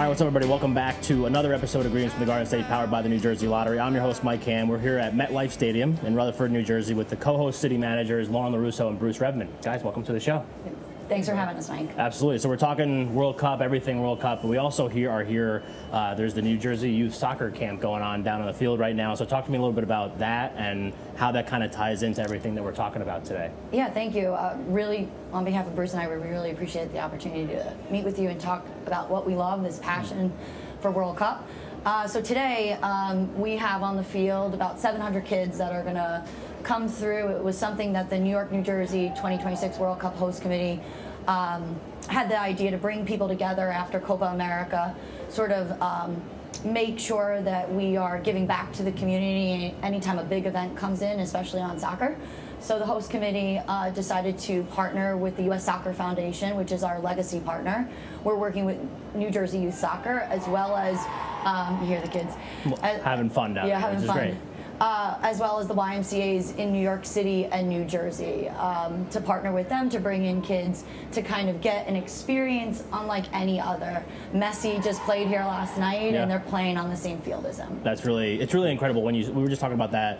right, what's up, everybody? Welcome back to another episode of Greetings from the Garden State, powered by the New Jersey Lottery. I'm your host, Mike Ham. We're here at MetLife Stadium in Rutherford, New Jersey, with the co-host city managers, LaRusso and Bruce Revman. Guys, welcome to the show. Thanks for having us, Mike. Absolutely. So we're talking World Cup, everything World Cup, but we also are here. There's the New Jersey Youth Soccer Camp going on down on the field right now. So talk to me a little bit about that and how that kind of ties into everything that we're talking about today. Yeah, thank you. Really, on behalf of Bruce and I, we really appreciate the opportunity to meet with you and talk about what we love, this passion for World Cup. So today, we have on the field about 700 kids that are going to come through. It was something that the New York, New Jersey 2026 World Cup Host Committee had the idea to bring people together after Copa America, sort of make sure that we are giving back to the community anytime a big event comes in, especially on soccer. So the host committee decided to partner with the U.S. Soccer Foundation, which is our legacy partner. We're working with New Jersey Youth Soccer, as well as, you hear the kids. Having fun down there, having which is fun. great. As well as the YMCAs in New York City and New Jersey, to partner with them to bring in kids to kind of get an experience unlike any other. Messi just played here last night, and they're playing on the same field as him. It's really incredible. We were just talking about that,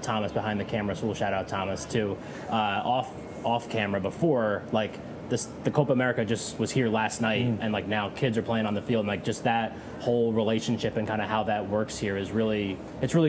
Thomas behind the camera, so we'll shout out Thomas too, off camera before, like, the Copa America just was here last night, and like now kids are playing on the field, and like just that whole relationship and kind of how that works here is really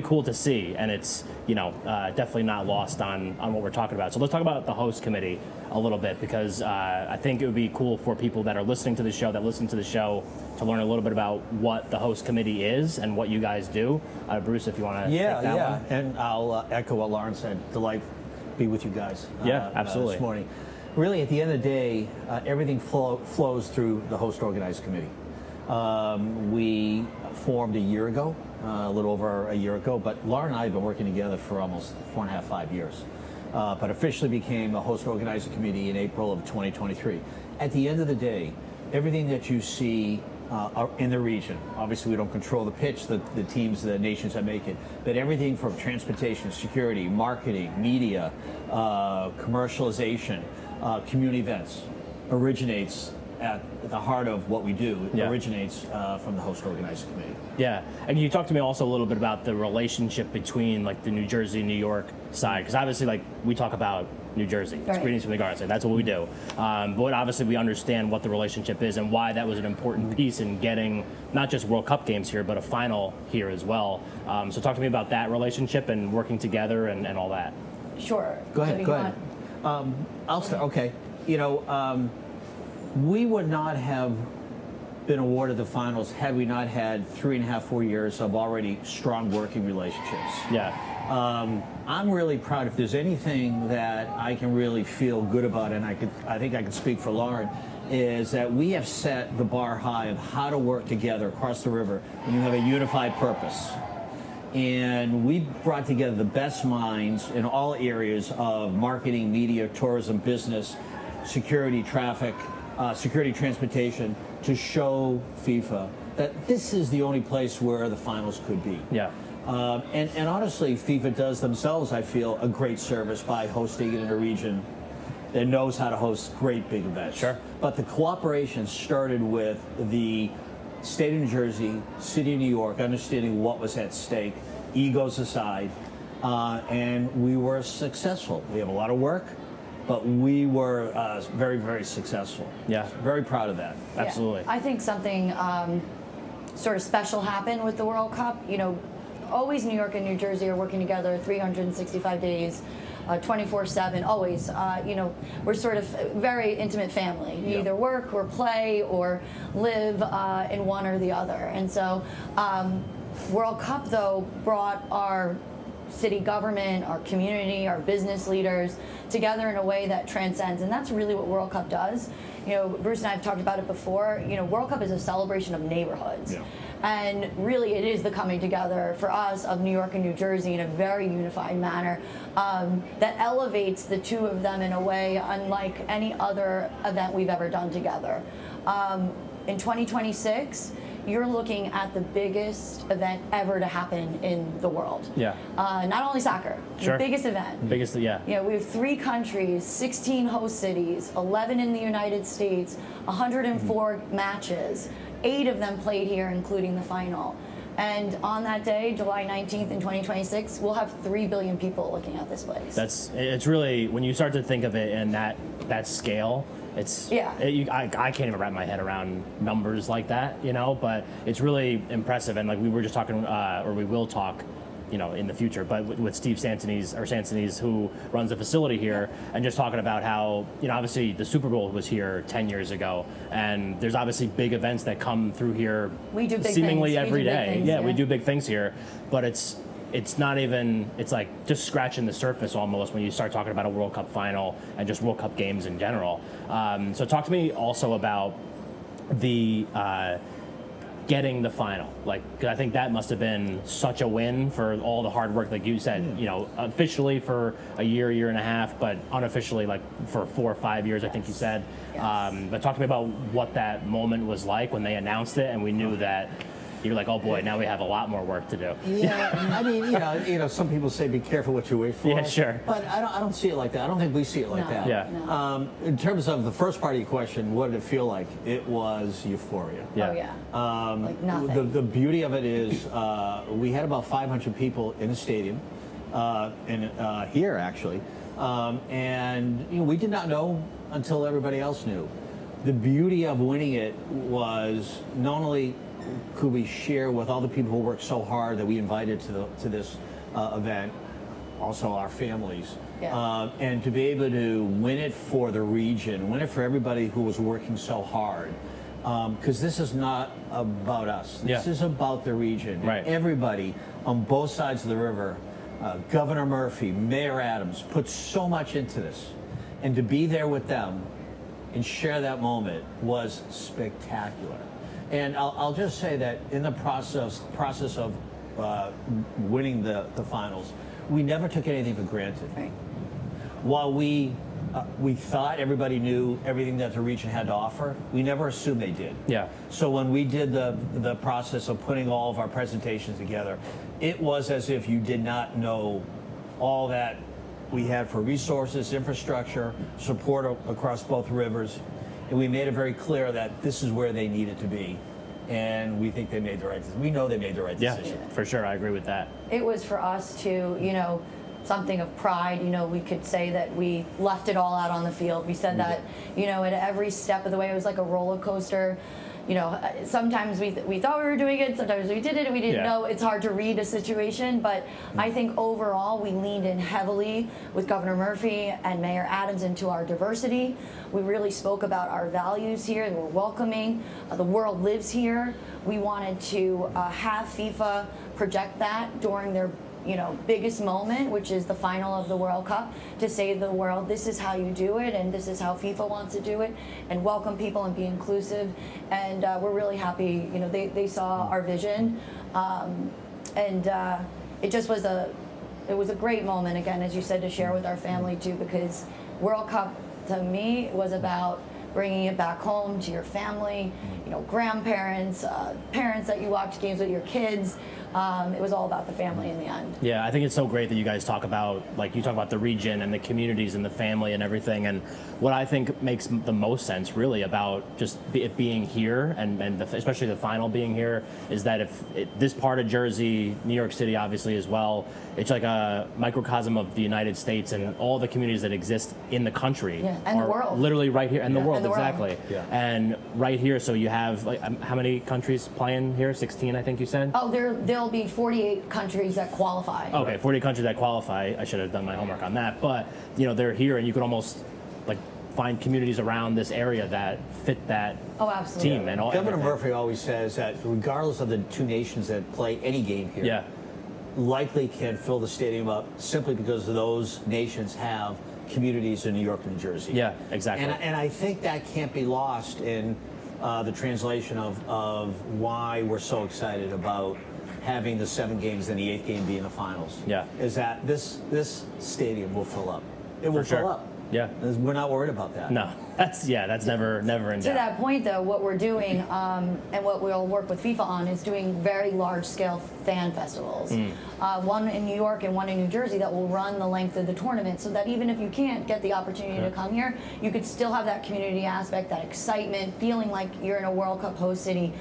cool to see, and it's definitely not lost on what we're talking about. So let's talk about the host committee a little bit, because I think it would be cool for people that are listening to the show, to learn a little bit about what the host committee is and what you guys do. Bruce, if you want to take that one. And I'll echo what Lauren said. Delight to be with you guys. Absolutely. This morning. Really, at the end of the day, everything flows through the host organizing committee. We formed a year ago, a little over a year ago, but Laura and I have been working together for almost 4.5, 5 years, but officially became a host organizing committee in April of 2023. At the end of the day, everything that you see in the region, obviously we don't control the pitch, the teams, the nations that make it, but everything from transportation, security, marketing, media, commercialization, community events originates at the heart of what we do. It originates from the host organizing committee. Yeah, and you talked to me also a little bit about the relationship between like the New Jersey, New York side, because obviously like we talk about New Jersey, it's Greetings from the Garden State, that's what we do. But obviously we understand what the relationship is and why that was an important piece in getting not just World Cup games here, but a final here as well. So talk to me about that relationship and working together and all that. Sure. Go ahead. I'll start. Okay. We would not have been awarded the finals had we not had 3.5, 4 years of already strong working relationships. I'm really proud. If there's anything that I can really feel good about, and I think I can speak for Lauren, is that we have set the bar high of how to work together across the river when you have a unified purpose. And we brought together the best minds in all areas of marketing, media, tourism, business, security, traffic, security, transportation, to show FIFA that this is the only place where the finals could be. And honestly, FIFA does themselves, I feel, a great service by hosting it in a region that knows how to host great big events. But the cooperation started with the State of New Jersey, City of New York, understanding what was at stake, egos aside, and we were successful. We have a lot of work, but we were very, very successful. Very proud of that. Absolutely. I think something sort of special happened with the World Cup. Always New York and New Jersey are working together 365 days. 24/7, always. We're sort of very intimate family. You either work or play or live in one or the other. And so World Cup, though, brought our city government, our community, our business leaders together in a way that transcends. And that's really what World Cup does. Bruce and I have talked about it before. World Cup is a celebration of neighborhoods. And really, it is the coming together for us of New York and New Jersey in a very unified manner that elevates the two of them in a way unlike any other event we've ever done together. In 2026, you're looking at the biggest event ever to happen in the world. Not only soccer, the biggest event. We have 3 countries, 16 host cities, 11 in the United States, 104 matches. 8 of them played here, including the final. And on that day, July 19th in 2026, we'll have 3 billion people looking at this place. It's really, when you start to think of it in that scale, I can't even wrap my head around numbers like that, you know, but it's really impressive. And like we were just talking, or we will talk, you know, in the future, but with Steve Sansonese, who runs the facility here, and just talking about how, you know, obviously the Super Bowl was here 10 years ago, and there's obviously big events that come through here we do big seemingly things. every day. Things, yeah, we do big things here, but it's not even, it's like just scratching the surface almost when you start talking about a World Cup final and just World Cup games in general. So talk to me also about the getting the final, like, cause I think that must have been such a win for all the hard work, like you said, you know, officially for a year and a half, but unofficially like for 4 or 5 years, I think you said. Yes. But talk to me about what that moment was like when they announced it and we knew that. You're like, oh boy, now we have a lot more work to do. Yeah, I mean, you know, some people say be careful what you wish for. Yeah, sure. But I don't see it like that. I don't think we see it like that. Yeah. No. In terms of the first part of your question, what did it feel like? It was euphoria. Yeah. Oh yeah. Like nothing. The beauty of it is we had about 500 people in the stadium, here actually, and you know, we did not know until everybody else knew. The beauty of winning it was not only could we share with all the people who worked so hard that we invited to this event, also our families, and to be able to win it for the region, win it for everybody who was working so hard, because this is not about us. This is about the region. Right. And everybody on both sides of the river, Governor Murphy, Mayor Adams, put so much into this, and to be there with them and share that moment was spectacular. And I'll just say that in the process of winning the finals, we never took anything for granted. Right. While we thought everybody knew everything that the region had to offer, we never assumed they did. Yeah. So when we did the process of putting all of our presentations together, it was as if you did not know all that we had for resources, infrastructure, support across both rivers. And we made it very clear that this is where they needed to be. And we think they made the right decision. We know they made the right decision. Yeah, for sure. I agree with that. It was for us to, you know, something of pride. You know, we could say that we left it all out on the field. We said that, you know, at every step of the way, it was like a roller coaster. You know, sometimes we thought we were doing it, sometimes we did it, and we didn't know. It's hard to read a situation, but I think overall we leaned in heavily with Governor Murphy and Mayor Adams into our diversity. We really spoke about our values here. We're welcoming. The world lives here. We wanted to have FIFA project that during their biggest moment, which is the final of the World Cup, to say to the world, this is how you do it, and this is how FIFA wants to do it, and welcome people and be inclusive. And we're really happy, you know, they saw our vision, and it just was a great moment, again, as you said, to share with our family too, because World Cup to me was about bringing it back home to your family, you know, grandparents, parents that you watch games with your kids. It was all about the family in the end. Yeah, I think it's so great that you guys talk about, like, you talk about the region and the communities and the family and everything. And what I think makes the most sense, really, about just it being here and especially the final being here, is that this part of Jersey, New York City, obviously as well, it's like a microcosm of the United States and all the communities that exist in the country. Yeah, and the world. Literally right here, and the world, and the exactly. world. Yeah. And right here, so you have, like, how many countries playing here? 16, I think you said? Oh, there'll be 48 countries that qualify. Okay, 40 countries that qualify. I should have done my homework on that. But, you know, they're here, and you could almost, like, find communities around this area that fit that team. And all. Governor Murphy always says that regardless of the two nations that play any game here, likely can fill the stadium up simply because those nations have communities in New York and New Jersey. Yeah, exactly. And I think that can't be lost in the translation of why we're so excited about having the 7 games and the 8th game be in the finals. Yeah. Is that this stadium will fill up. It will fill up. Yeah. We're not worried about that. No, that's never in doubt. To that point, though, what we're doing and what we'll work with FIFA on is doing very large-scale fan festivals. One in New York and one in New Jersey that will run the length of the tournament, so that even if you can't get the opportunity to come here, you could still have that community aspect, that excitement, feeling like you're in a World Cup host city.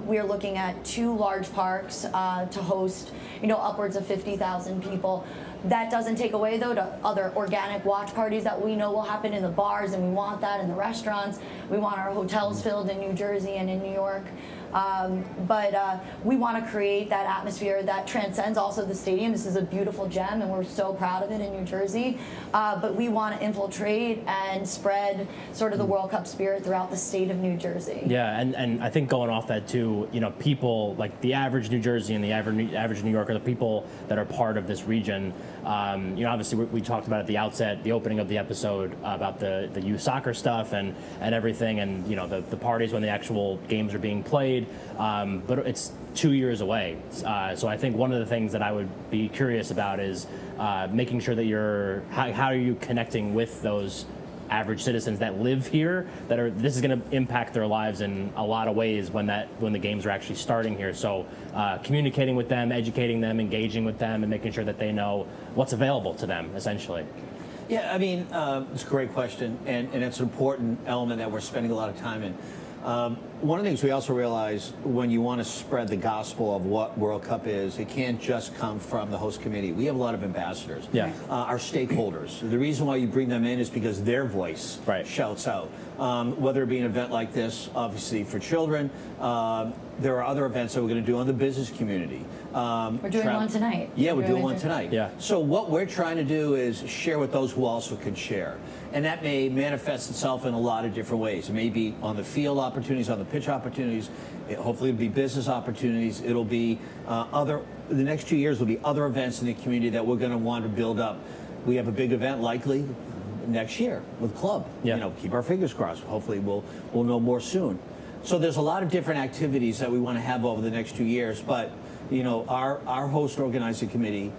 We are looking at 2 large parks to host, upwards of 50,000 people. That doesn't take away, though, to other organic watch parties that we know will happen in the bars, and we want that in the restaurants. We want our hotels filled in New Jersey and in New York. But we want to create that atmosphere that transcends also the stadium. This is a beautiful gem, and we're so proud of it in New Jersey. But we want to infiltrate and spread sort of the World Cup spirit throughout the state of New Jersey. Yeah, and I think going off that too, people like the average New Jersey and the average New Yorker, the people that are part of this region. Obviously we talked about at the outset, the opening of the episode about the youth soccer stuff and everything, and the parties when the actual games are being played. But it's 2 years away. So I think one of the things that I would be curious about is making sure that how are you connecting with those average citizens that live here this is going to impact their lives in a lot of ways when the games are actually starting here. So communicating with them, educating them, engaging with them, and making sure that they know what's available to them, essentially. Yeah, I mean, it's a great question, and it's an important element that we're spending a lot of time in. One of the things we also realize when you want to spread the gospel of what World Cup is, it can't just come from the host committee. We have a lot of ambassadors, our stakeholders. The reason why you bring them in is because their voice shouts out. Whether it be an event like this, obviously for children, there are other events that we're going to do on the business community. We're doing one tonight. Yeah, we're doing one tonight. Yeah. So what we're trying to do is share with those who also can share. And that may manifest itself in a lot of different ways. It may be on the field opportunities, on the pitch opportunities. Hopefully it'll be business opportunities. It'll be the next 2 years will be other events in the community that we're going to want to build up. We have a big event likely next year with Club. Yeah. Keep our fingers crossed. Hopefully we'll know more soon. So there's a lot of different activities that we want to have over the next 2 years. But our host organizing committee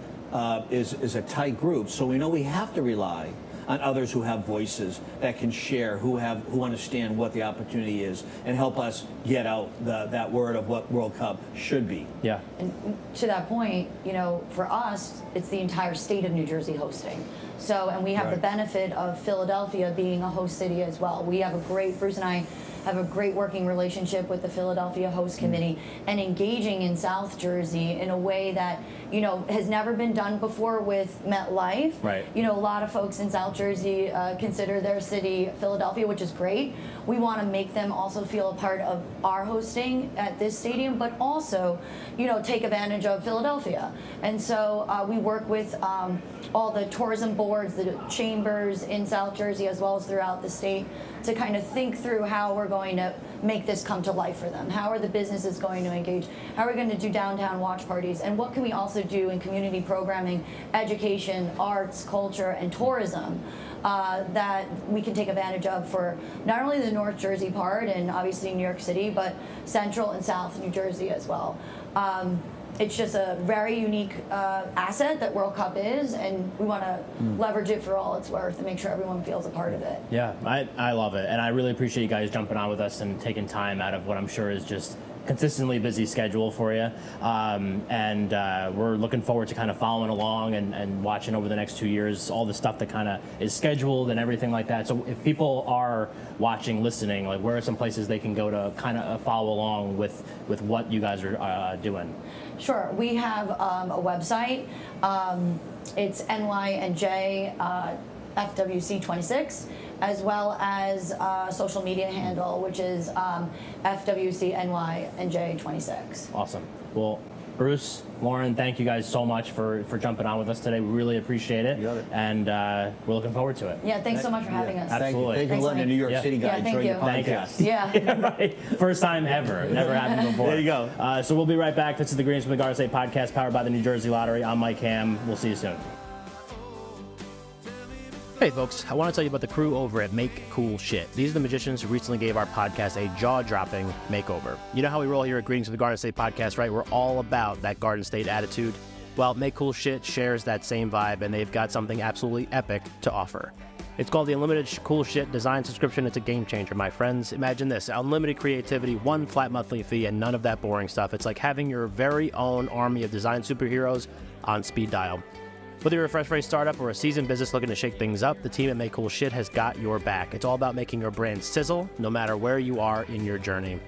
is a tight group, so we know we have to rely on others who have voices that can share, who understand what the opportunity is, and help us get out that word of what World Cup should be. Yeah. And to that point, for us, it's the entire state of New Jersey hosting. So, and we have the benefit of Philadelphia being a host city as well. Bruce and I have a great working relationship with the Philadelphia Host Committee and engaging in South Jersey in a way that, has never been done before with MetLife. Right. A lot of folks in South Jersey consider their city Philadelphia, which is great. We want to make them also feel a part of our hosting at this stadium, but also, take advantage of Philadelphia. And so we work with all the tourism boards, the chambers in South Jersey, as well as throughout the state, to kind of think through how we're going to make this come to life for them. How are the businesses going to engage? How are we going to do downtown watch parties? And what can we also do in community programming, education, arts, culture, and tourism that we can take advantage of for not only the North Jersey part and obviously New York City, but Central and South New Jersey as well. It's just a very unique asset that World Cup is, and we want to leverage it for all it's worth and make sure everyone feels a part of it. Yeah, I love it, and I really appreciate you guys jumping on with us and taking time out of what I'm sure is just consistently busy schedule for you, and we're looking forward to kind of following along and watching over the next 2 years all the stuff that kind of is scheduled and everything like that. So if people are watching, listening, like where are some places they can go to kind of follow along with what you guys are doing? Sure, we have a website. It's NYNJ FWC 26, as well as social media handle, which is FWC NYNJ 26. Awesome. Well, Bruce, Lauren, thank you guys so much for jumping on with us today. We really appreciate it. You got it. And we're looking forward to it. Yeah, thanks so much for having us. Absolutely. Thank you for letting a New York City guy join your Thank you. podcast. Yeah. Right. First time ever. Never happened before. There you go. So we'll be right back. This is the Greens from the Garden State podcast powered by the New Jersey Lottery. I'm Mike Hamm. We'll see you soon. Hey folks, I want to tell you about the crew over at Make Cool Shit. These are the magicians who recently gave our podcast a jaw-dropping makeover. You know how we roll here at Greetings from the Garden State podcast, right? We're all about that Garden State attitude. Well, Make Cool Shit shares that same vibe, and they've got something absolutely epic to offer. It's called the Unlimited Cool Shit Design Subscription. It's a game changer, my friends. Imagine this: unlimited creativity, one flat monthly fee, and none of that boring stuff. It's like having your very own army of design superheroes on speed dial. Whether you're a fresh startup or a seasoned business looking to shake things up, the team at Make Cool Shit has got your back. It's all about making your brand sizzle, no matter where you are in your journey.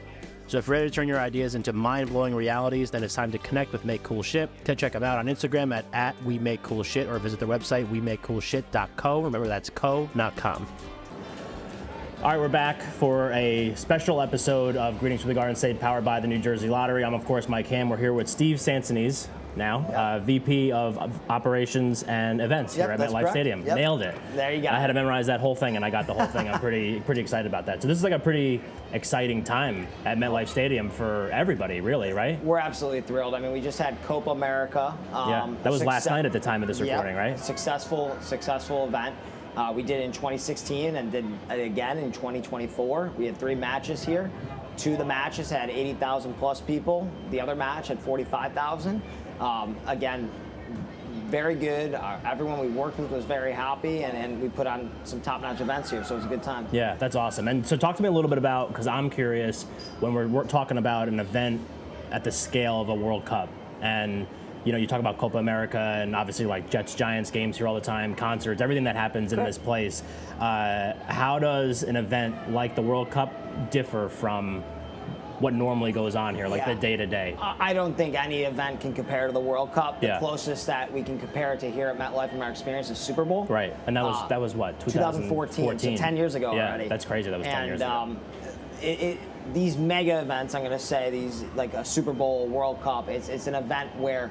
So if you're ready to turn your ideas into mind-blowing realities, then it's time to connect with Make Cool Shit. Check them out on Instagram at WeMakeCoolShit, or visit their website, WeMakeCoolShit.co. Remember, that's co, not com. All right, we're back for a special episode of Greetings from the Garden State, powered by the New Jersey Lottery. I'm, of course, Mike Ham. We're here with Steve Sansonese, VP of Operations and Events here at MetLife Stadium. Yep. Nailed it. There you go. I had to memorize that whole thing, and I got the whole thing. I'm pretty excited about that. So this is like a pretty exciting time at MetLife Stadium for everybody, really, right? We're absolutely thrilled. I mean, we just had Copa America. That was last night at the time of this recording, right? Successful event. We did it in 2016 and did it again in 2024. We had 3 matches here. 2 of the matches had 80,000 plus people. The other match had 45,000. Again, very good. Everyone we worked with was very happy, and we put on some top-notch events here, so it was a good time. Yeah, that's awesome. And so talk to me a little bit about, because I'm curious, when we're talking about an event at the scale of a World Cup, and you talk about Copa America and obviously like Jets-Giants games here all the time, concerts, everything that happens in this place. How does an event like the World Cup differ from what normally goes on here, like the day-to-day? I don't think any event can compare to the World Cup. The closest that we can compare it to here at MetLife from our experience is Super Bowl. Right, and that was what, 2014, so 10 years ago already. Yeah, that's crazy, that was 10 years ago. These mega events, I'm going to say, these like a Super Bowl, World Cup, it's an event where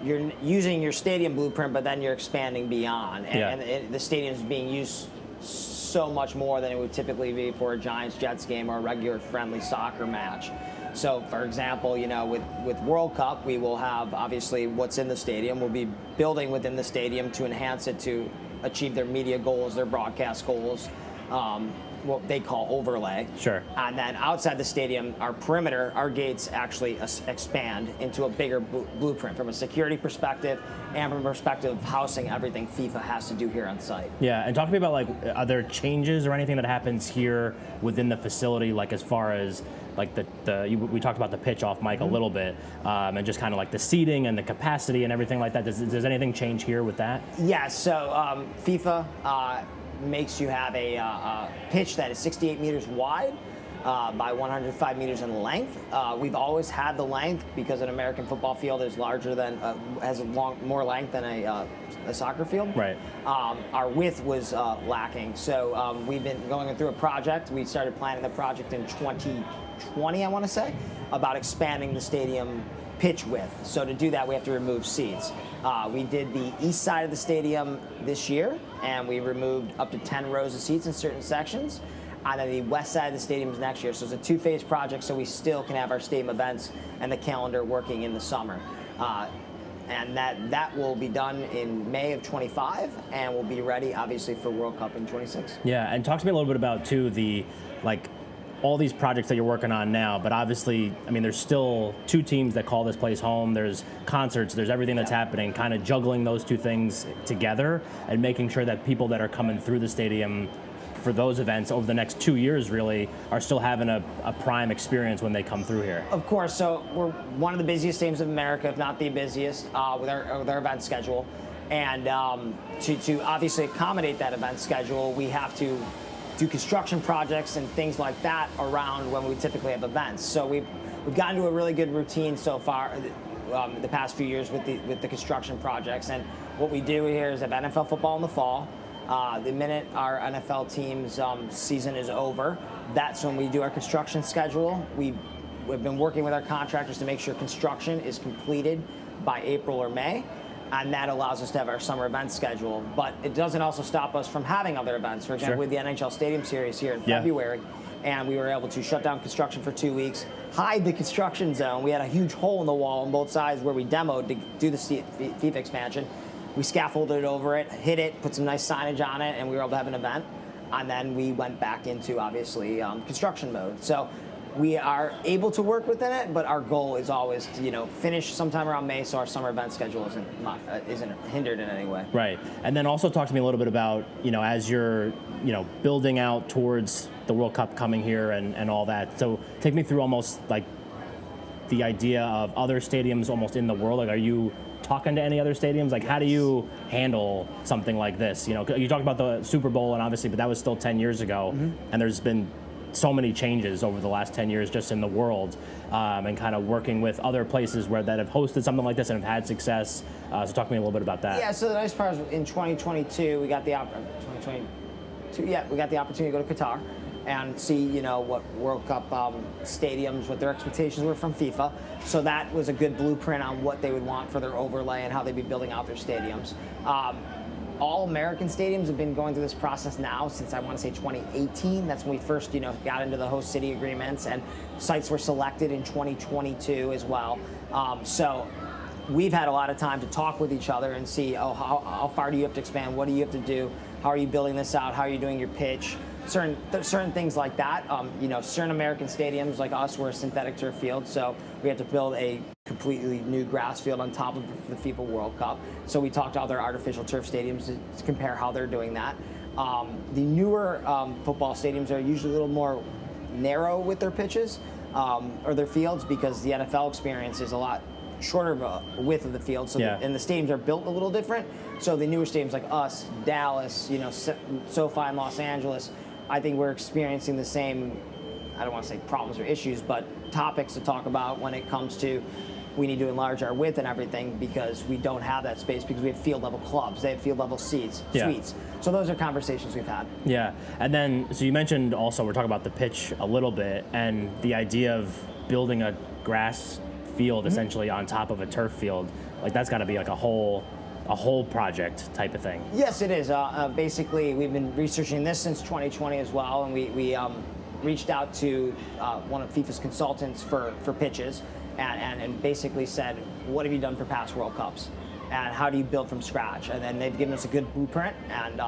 you're using your stadium blueprint, but then you're expanding beyond. And the stadium's being used so much more than it would typically be for a Giants-Jets game or a regular friendly soccer match. So, for example, with World Cup, we will have, obviously, what's in the stadium. We'll be building within the stadium to enhance it to achieve their media goals, their broadcast goals, what they call overlay. Sure. And then outside the stadium, our perimeter, our gates actually expand into a bigger blueprint from a security perspective and from a perspective of housing everything FIFA has to do here on site. Yeah, and talk to me about, like, are there changes or anything that happens here within the facility, like as far as like we talked about the pitch off mic a little bit, and just kind of like the seating and the capacity and everything like that. Does anything change here with that? Yeah, so FIFA makes you have a pitch that is 68 meters wide by 105 meters in length. We've always had the length because an American football field is larger than has more length than a soccer field. Right. Our width was lacking, so we've been going through a project. We started planning the project in 2020, I want to say, about expanding the stadium pitch width. So to do that, we have to remove seats. We did the east side of the stadium this year, and we removed up to 10 rows of seats in certain sections. And then the west side of the stadium is next year. So it's a 2-phase project, so we still can have our stadium events and the calendar working in the summer. And that will be done in May of 25, and we'll be ready, obviously, for World Cup in 26. Yeah, and talk to me a little bit about, too, all these projects that you're working on now, but obviously, I mean, there's still 2 teams that call this place home. There's concerts, there's everything that's happening, kind of juggling those 2 things together and making sure that people that are coming through the stadium for those events over the next 2 years really are still having a prime experience when they come through here. Of course, so we're one of the busiest teams in America, if not the busiest, with our event schedule. And to obviously accommodate that event schedule, we have to do construction projects and things like that around when we typically have events. So we've gotten to a really good routine so far the past few years with the construction projects. And what we do here is have NFL football in the fall. The minute our NFL team's season is over, that's when we do our construction schedule. We've been working with our contractors to make sure construction is completed by April or May. And that allows us to have our summer event schedule. But it doesn't also stop us from having other events. For example, with the NHL Stadium Series here in February, and we were able to shut down construction for 2 weeks, hide the construction zone. We had a huge hole in the wall on both sides where we demoed to do the FIFA expansion. We scaffolded over it, hid it, put some nice signage on it, and we were able to have an event. And then we went back into, obviously, construction mode. So we are able to work within it, but our goal is always to, finish sometime around May, so our summer event schedule isn't hindered in any way. Right. And then also talk to me a little bit about, as you're, building out towards the World Cup coming here and all that. So take me through almost like the idea of other stadiums almost in the world. Like, are you talking to any other stadiums? Like, how do you handle something like this? You talked about the Super Bowl, and obviously, but that was still 10 years ago, and there's been so many changes over the last 10 years just in the world, and kind of working with other places that have hosted something like this and have had success. So talk to me a little bit about that. Yeah, so the nice part is in 2022, we got the opportunity to go to Qatar and see, what World Cup stadiums, what their expectations were from FIFA. So that was a good blueprint on what they would want for their overlay and how they'd be building out their stadiums. All American stadiums have been going through this process now since I want to say 2018. That's when we first, got into the host city agreements, and sites were selected in 2022 as well. So we've had a lot of time to talk with each other and see, how far do you have to expand? What do you have to do? How are you building this out? How are you doing your pitch? Certain things like that. Certain American stadiums like us were a synthetic turf field, so we had to build a completely new grass field on top of the FIFA World Cup. So we talked to other artificial turf stadiums to compare how they're doing that. The newer football stadiums are usually a little more narrow with their pitches or their fields, because the NFL experience is a lot shorter of a width of the field, so and the stadiums are built a little different. So the newer stadiums like us, Dallas, SoFi in Los Angeles, I think we're experiencing the same, I don't want to say problems or issues, but topics to talk about when it comes to we need to enlarge our width and everything, because we don't have that space, because we have field level clubs, they have field level suites. So those are conversations we've had. Yeah, and then, so you mentioned also, we're talking about the pitch a little bit, and the idea of building a grass field essentially on top of a turf field. Like, that's got to be like a whole project type of thing. Yes, it is. Basically, we've been researching this since 2020 as well, and we reached out to one of FIFA's consultants for pitches, and basically said, what have you done for past World Cups? And how do you build from scratch? And then they've given us a good blueprint, and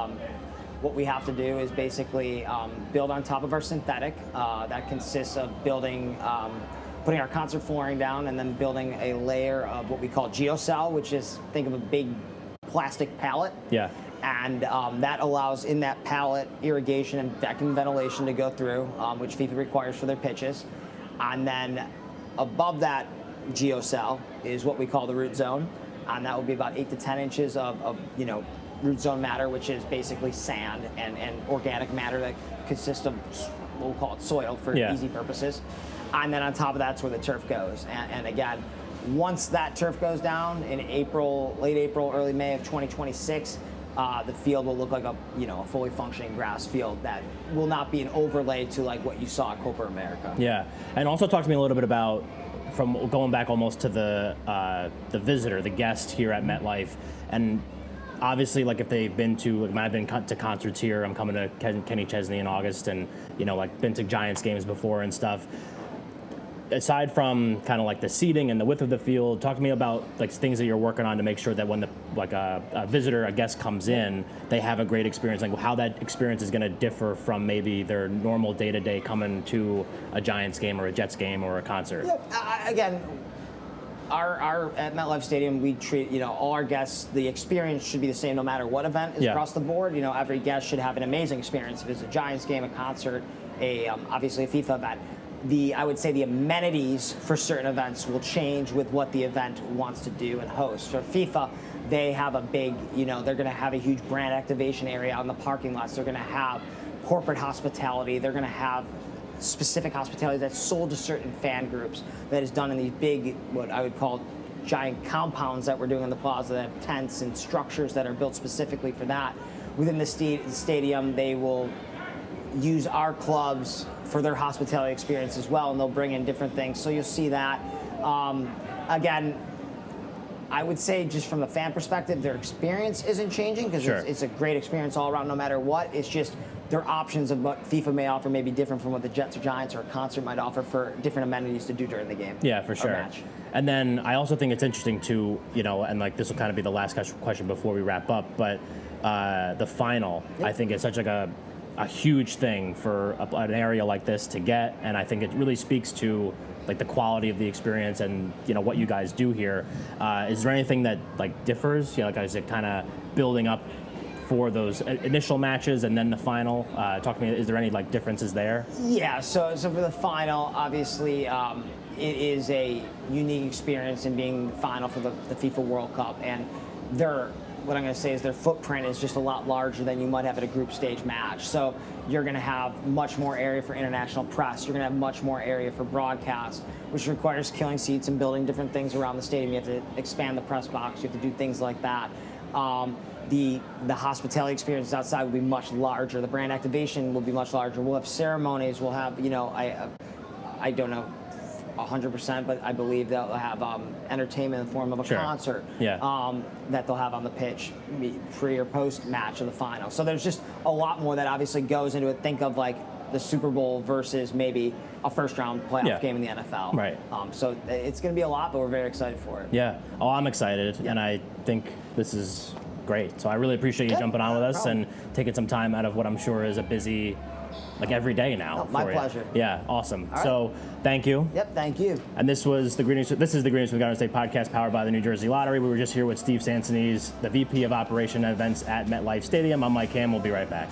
what we have to do is basically build on top of our synthetic. That consists of building, putting our concert flooring down, and then building a layer of what we call geocell, which is, think of a big plastic pallet. Yeah. And that allows in that pallet irrigation and vacuum ventilation to go through, which FIFA requires for their pitches. And then above that geocell is what we call the root zone, and that will be about 8 to 10 inches of root zone matter, which is basically sand and organic matter that consists of, we'll call it soil for easy purposes. And then on top of that's where the turf goes. And again, once that turf goes down in late April, early May of 2026, the field will look like a fully functioning grass field that will not be an overlay to like what you saw at Copa America. Yeah, and also talk to me a little bit about, from going back almost to the visitor, the guest here at MetLife, and obviously, like, if they've been to, I've been to concerts here. I'm coming to Kenny Chesney in August, and like been to Giants games before and stuff. Aside from kind of like the seating and the width of the field, talk to me about like things that you're working on to make sure that when a guest comes in, they have a great experience. Like how that experience is going to differ from maybe their normal day-to-day coming to a Giants game or a Jets game or a concert. Yeah, again, our at MetLife Stadium, we treat all our guests. The experience should be the same no matter what event is across the board. Every guest should have an amazing experience. If it's a Giants game, a concert, obviously a FIFA event. I would say the amenities for certain events will change with what the event wants to do and host. For FIFA, they have a big, they're going to have a huge brand activation area on the parking lots. They're going to have corporate hospitality. They're going to have specific hospitality that's sold to certain fan groups that is done in these big, what I would call giant compounds that we're doing in the plaza that have tents and structures that are built specifically for that. Within the stadium, they will use our clubs for their hospitality experience as well, and they'll bring in different things. So you'll see that. Again, I would say just from the fan perspective, their experience isn't changing because it's a great experience all around no matter what. It's just their options of what FIFA may offer may be different from what the Jets or Giants or a concert might offer for different amenities to do during the game. Yeah, for sure. Match. And then I also think it's interesting to, and like this will kind of be the last question before we wrap up, but the final, I think, is such like a huge thing for an area like this to get, and I think it really speaks to like the quality of the experience and what you guys do here. Is there anything that like differs? Like is it kind of building up for those initial matches and then the final? Talk to me. Is there any like differences there? Yeah. So for the final, obviously, it is a unique experience in being the final for the FIFA World Cup, and what I'm going to say is their footprint is just a lot larger than you might have at a group stage match. So you're going to have much more area for international press. You're going to have much more area for broadcast, which requires killing seats and building different things around the stadium. You have to expand the press box. You have to do things like that. The hospitality experience outside will be much larger. The brand activation will be much larger. We'll have ceremonies. We'll have, I don't know 100%, but I believe they'll have entertainment in the form of a concert that they'll have on the pitch pre or post match of the final. So there's just a lot more that obviously goes into it. Think of like the Super Bowl versus maybe a first round playoff game in the NFL. Right. So it's going to be a lot, but we're very excited for it. Yeah. Oh, I'm excited, and I think this is great. So I really appreciate you jumping on with us and taking some time out of what I'm sure is a busy, like every day now. Oh, my pleasure. Yeah, awesome. So thank you. Yep, thank you. And this is the Greetings from the Garden State podcast powered by the New Jersey Lottery. We were just here with Steve Sansonese, the VP of Operation and Events at MetLife Stadium. I'm Mike Ham. We'll be right back.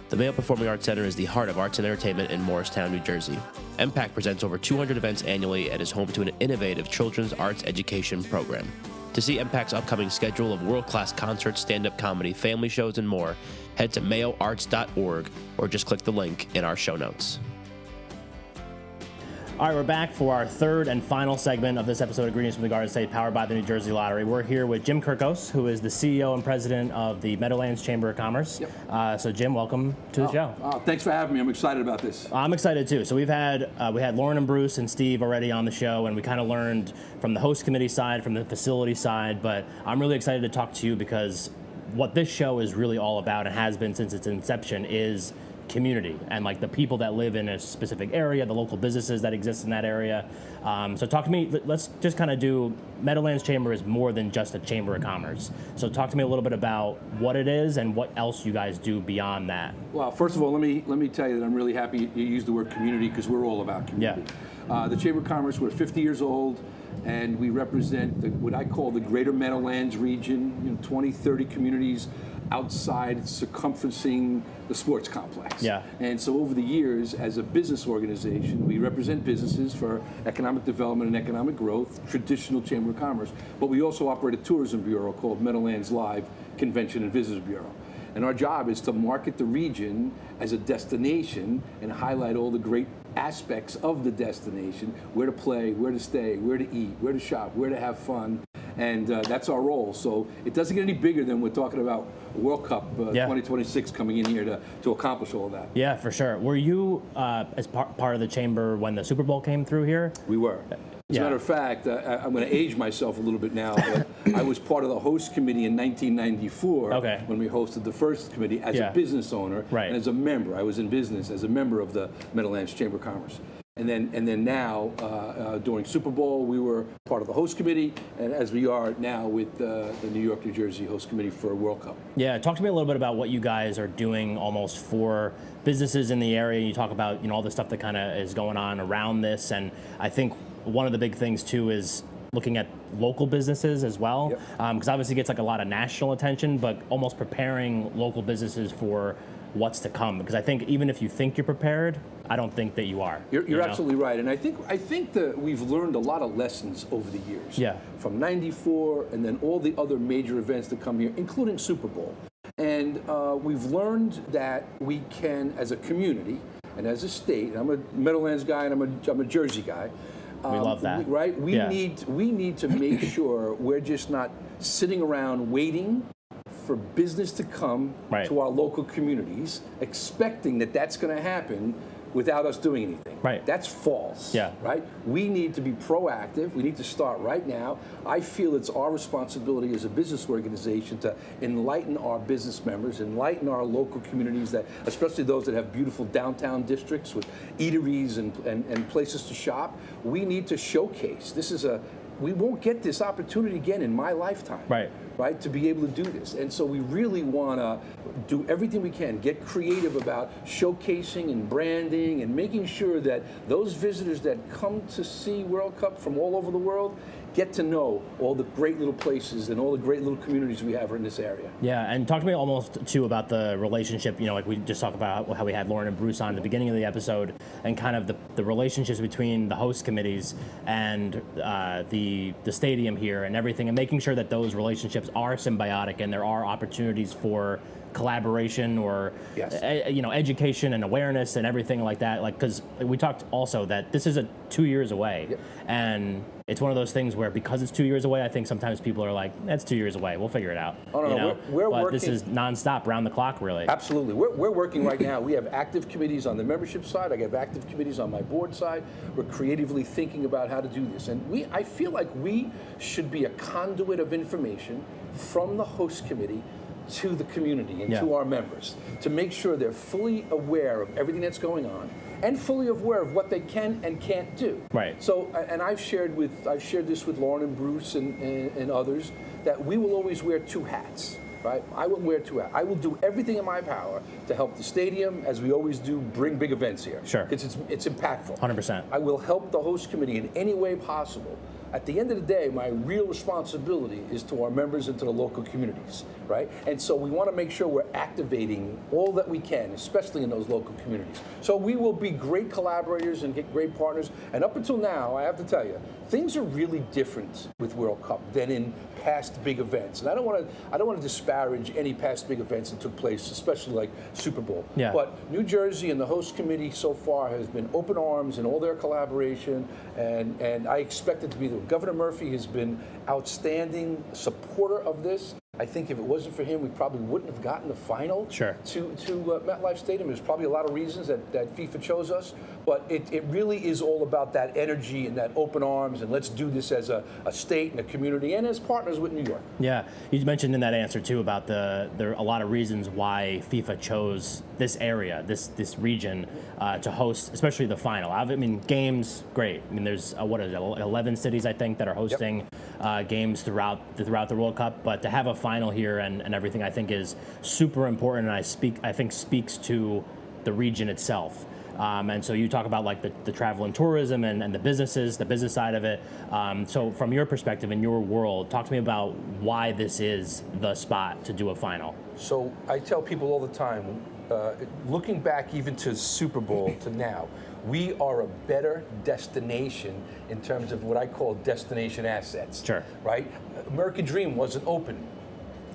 The Mayo Performing Arts Center is the heart of arts and entertainment in Morristown, New Jersey. MPAC presents over 200 events annually and is home to an innovative children's arts education program. To see MPAC's upcoming schedule of world-class concerts, stand-up comedy, family shows, and more, head to mayoarts.org or just click the link in our show notes. All right, we're back for our third and final segment of this episode of Greetings from the Garden State, powered by the New Jersey Lottery. We're here with Jim Kirkos, who is the CEO and president of the Meadowlands Chamber of Commerce. Yep. So, Jim, welcome to the show. Thanks for having me. I'm excited about this. I'm excited too. So we had Lauren and Bruce and Steve already on the show, and we kind of learned from the host committee side, from the facility side. But I'm really excited to talk to you because what this show is really all about, and has been since its inception, is community and like the people that live in a specific area, the local businesses that exist in that area. So talk to me, let's just kind of do, Meadowlands Chamber is more than just a chamber of commerce. So talk to me a little bit about what it is and what else you guys do beyond that. Well, first of all, let me tell you that I'm really happy you used the word community because we're all about community. Yeah. The Chamber of Commerce, we're 50 years old, and we represent what I call the greater Meadowlands region, 20, 30 communities outside circumferencing the sports complex. Yeah. And so over the years, as a business organization, we represent businesses for economic development and economic growth, traditional Chamber of Commerce, but we also operate a tourism bureau called Meadowlands Live Convention and Visitors Bureau. And our job is to market the region as a destination and highlight all the great aspects of the destination, where to play, where to stay, where to eat, where to shop, where to have fun. And that's our role. So it doesn't get any bigger than we're talking about World Cup 2026 coming in here to accomplish all of that. Yeah, for sure. Were you as part of the chamber when the Super Bowl came through here? We were. As a matter of fact, I'm going to age myself a little bit now, but I was part of the host committee in 1994 when we hosted the first committee as a business owner and as a member. I was in business as a member of the Meadowlands Chamber of Commerce. And then now, during Super Bowl, we were part of the host committee, and as we are now with the New York, New Jersey host committee for World Cup. Yeah, talk to me a little bit about what you guys are doing almost for businesses in the area. You talk about all the stuff that kind of is going on around this, and I think one of the big things too is looking at local businesses as well, because obviously it gets like a lot of national attention, but almost preparing local businesses for what's to come. Because I think even if you think you're prepared, I don't think that you are. You're absolutely right, and I think that we've learned a lot of lessons over the years. Yeah. From '94 and then all the other major events that come here, including Super Bowl, and we've learned that we can, as a community and as a state. I'm a Meadowlands guy and I'm a Jersey guy. We love that. Right? We need to make sure we're just not sitting around waiting for business to come to our local communities, expecting that that's going to happen without us doing anything. Right. That's false. Yeah. Right? We need to be proactive. We need to start right now. I feel it's our responsibility as a business organization to enlighten our business members, enlighten our local communities, that, especially those that have beautiful downtown districts with eateries and places to shop. We need to showcase. This is a we won't get this opportunity again in my lifetime. Right, to be able to do this. And so we really want to do everything we can, get creative about showcasing and branding and making sure that those visitors that come to see World Cup from all over the world get to know all the great little places and all the great little communities we have in this area. Yeah, and talk to me almost too about the relationship, like we just talked about how we had Lauren and Bruce on at the beginning of the episode, and kind of the relationships between the host committees and the stadium here and everything, and making sure that those relationships are symbiotic and there are opportunities for collaboration or education and awareness and everything like that. Like, because we talked also that this is 2 years away, and it's one of those things where because it's 2 years away, I think sometimes people are like, that's 2 years away, we'll figure it out. Oh, no, we're but working. This is nonstop, round the clock, really. Absolutely. We're working right now. We have active committees on the membership side. I have active committees on my board side. We're creatively thinking about how to do this. And I feel like we should be a conduit of information from the host committee to the community and to our members to make sure they're fully aware of everything that's going on and fully aware of what they can and can't do. Right. So, and I've shared this with Lauren and Bruce and others, that we will always wear two hats. Right? I will wear two hats. I will do everything in my power to help the stadium, as we always do, bring big events here. Sure. Because it's impactful. 100%. I will help the host committee in any way possible. At the end of the day, my real responsibility is to our members and to the local communities, right? And so we want to make sure we're activating all that we can, especially in those local communities. So we will be great collaborators and get great partners. And up until now, I have to tell you, things are really different with World Cup than in past big events. And I don't want to disparage any past big events that took place, especially like Super Bowl. Yeah. But New Jersey and the host committee so far has been open arms in all their collaboration, and I expect it to be the Governor Murphy has been outstanding supporter of this. I think if it wasn't for him, we probably wouldn't have gotten the final to MetLife Stadium. There's probably a lot of reasons that FIFA chose us, but it really is all about that energy and that open arms, and let's do this as a state and a community and as partners with New York. Yeah, you mentioned in that answer too about there are a lot of reasons why FIFA chose this area, this region, to host, especially the final. I mean, games, great. I mean, there's 11 cities I think that are hosting games throughout the World Cup, but to have a final here and everything, I think is super important, and I think speaks to the region itself. And so you talk about like the travel and tourism and the business side of it. So from your perspective, in your world, talk to me about why this is the spot to do a final. So I tell people all the time, looking back even to Super Bowl to now, we are a better destination in terms of what I call destination assets. Sure. Right? American Dream wasn't open.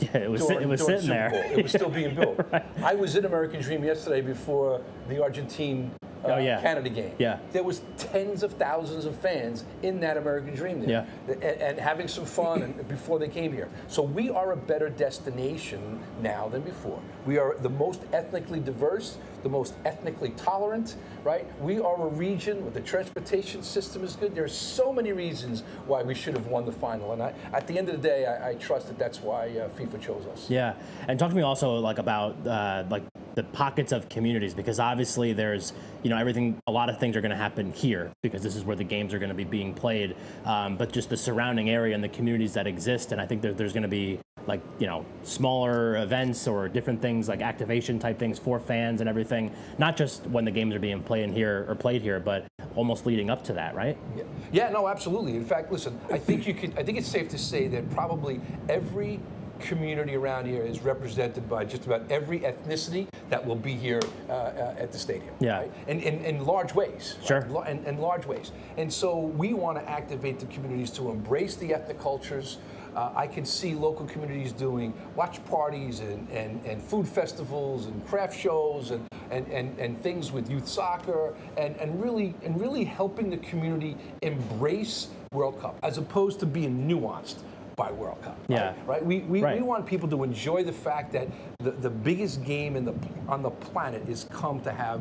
Yeah, it was sitting there. It was still being built. Right. I was in American Dream yesterday before the Argentine Canada game. Yeah. There was tens of thousands of fans in that American Dream there, and having some fun and before they came here. So we are a better destination now than before. We are the most ethnically diverse, the most ethnically tolerant, right? We are a region where the transportation system is good. There's so many reasons why we should have won the final, and at the end of the day, I trust that that's why FIFA chose us. Yeah, and talk to me also like about the pockets of communities, because obviously there's everything. A lot of things are going to happen here because this is where the games are going to be being played. But just the surrounding area and the communities that exist, and I think there's going to be like smaller events or different things like activation type things for fans and everything. Not just when the games are being played here, but almost leading up to that, right? Yeah, no, absolutely. In fact, listen, I think it's safe to say that probably every community around here is represented by just about every ethnicity that will be here at the stadium. Yeah. Right? And in large ways. Sure. Right? In large ways. And so we want to activate the communities to embrace the ethnic cultures. I can see local communities doing watch parties and food festivals and craft shows and things with youth soccer and really helping the community embrace World Cup as opposed to being nuanced by World Cup. Right? We want people to enjoy the fact that the biggest game on the planet is come to have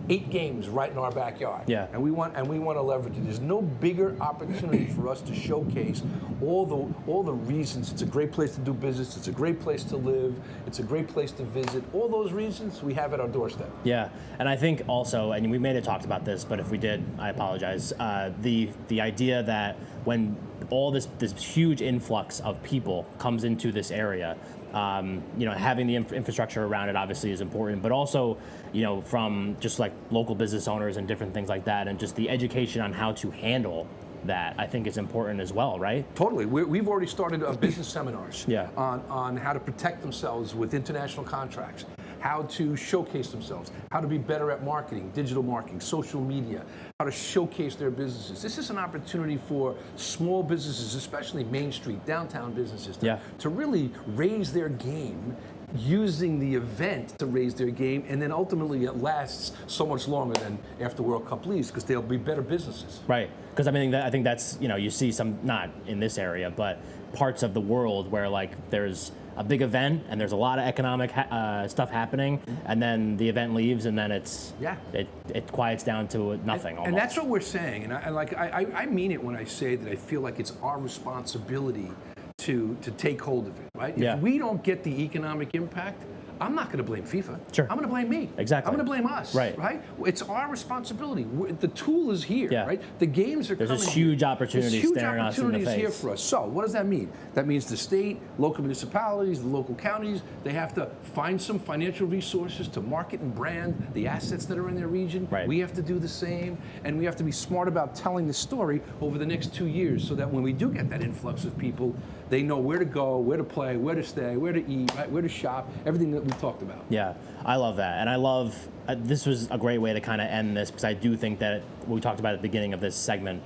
8 games right in our backyard. Yeah. And we want to leverage it. There's no bigger opportunity for us to showcase all the reasons. It's a great place to do business. It's a great place to live. It's a great place to visit. All those reasons we have at our doorstep. Yeah, and I think also, and we may have talked about this, but if we did, I apologize. The idea that when all this huge influx of people comes into this area, having the infrastructure around it obviously is important, but also, from just like local business owners and different things like that, and just the education on how to handle that, I think is important as well, right? Totally. We've already started business seminars Yeah. on how to protect themselves with international contracts, how to showcase themselves, how to be better at marketing, digital marketing, social media, how to showcase their businesses. This is an opportunity for small businesses, especially Main Street, downtown businesses, to really raise their game, using the event to raise their game, and then ultimately it lasts so much longer than after World Cup leaves, because they'll be better businesses. Right, because I think that's, you see some, not in this area, but parts of the world where like there's a big event and there's a lot of economic stuff happening, and then the event leaves, and then it quiets down to nothing. And that's what we're saying, and I mean it when I say that I feel like it's our responsibility to take hold of it, right? Yeah. If we don't get the economic impact, I'm not going to blame FIFA. Sure. I'm going to blame me. Exactly. I'm going to blame us. Right. It's our responsibility. The tool is here, Yeah. right? The games are There's coming. this huge here. opportunity There's huge staring us in the opportunities here face. for us. So what does that mean? That means the state, local municipalities, the local counties, they have to find some financial resources to market and brand the assets that are in their region. Right. We have to do the same, and we have to be smart about telling the story over the next 2 years, so that when we do get that influx of people, they know where to go, where to play, where to stay, where to eat, right? Where to shop, everything that we talked about. Yeah, I love that. And I love, this was a great way to kind of end this, because I do think that what we talked about at the beginning of this segment,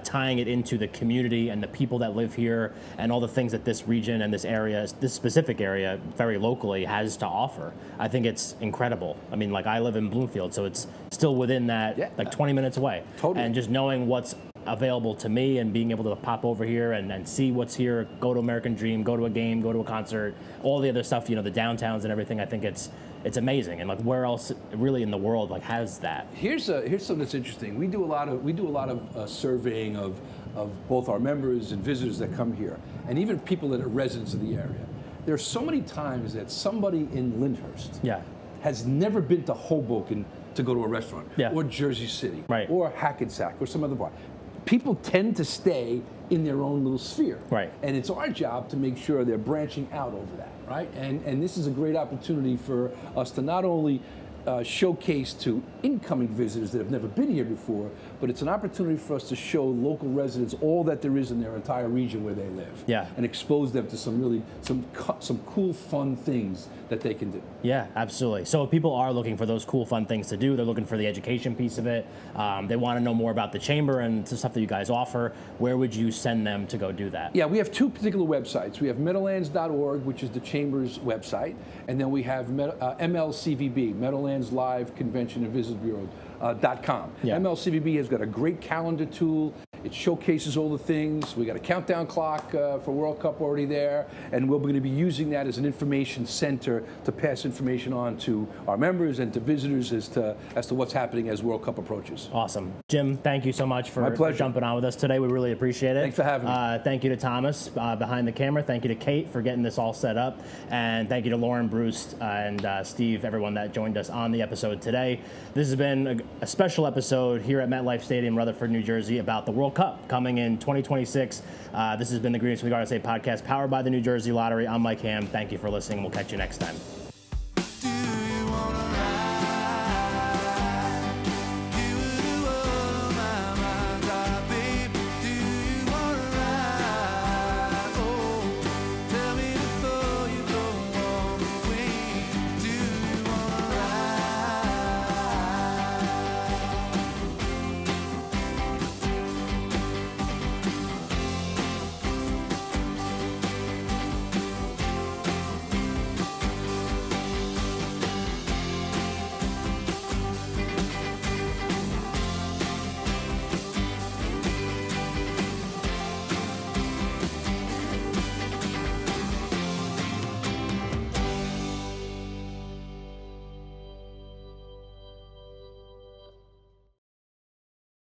tying it into the community and the people that live here and all the things that this region and this area, this specific area, very locally has to offer. I think it's incredible. I mean, like I live in Bloomfield, so it's still within that, like 20 minutes away. Totally. And just knowing what's available to me and being able to pop over here and see what's here, go to American Dream, go to a game, go to a concert, all the other stuff, the downtowns and everything. I think it's amazing. And like, where else really in the world like has that? Here's something that's interesting. We do a lot of surveying of both our members and visitors that come here, and even people that are residents of the area. There are so many times that somebody in Lyndhurst has never been to Hoboken to go to a restaurant, or Jersey City, or Hackensack, or some other bar. People tend to stay in their own little sphere. Right. And it's our job to make sure they're branching out over that, right? And this is a great opportunity for us to not only showcase to incoming visitors that have never been here before, but it's an opportunity for us to show local residents all that there is in their entire region where they live. Yeah. And expose them to some cool, fun things that they can do. Yeah, absolutely. So if people are looking for those cool, fun things to do, they're looking for the education piece of it, they want to know more about the chamber and the stuff that you guys offer, where would you send them to go do that? Yeah, we have 2 particular websites. We have Meadowlands.org, which is the chamber's website, and then we have MLCVB, Meadowlands Live Convention and Visitors Bureau. .com. Yeah. MLCVB has got a great calendar tool. It showcases all the things. We got a countdown clock for World Cup already there, and we're going to be using that as an information center to pass information on to our members and to visitors as to what's happening as World Cup approaches. Awesome. Jim, thank you so much for jumping on with us today. We really appreciate it. Thanks for having me. Thank you to Thomas behind the camera. Thank you to Kate for getting this all set up. And thank you to Lauren, Bruce, and Steve, everyone that joined us on the episode today. This has been a special episode here at MetLife Stadium, Rutherford, New Jersey, about the World Cup coming in 2026. This has been the Greetings from the Garden State podcast, powered by the New Jersey Lottery. I'm Mike Ham. Thank you for listening. We'll catch you next time.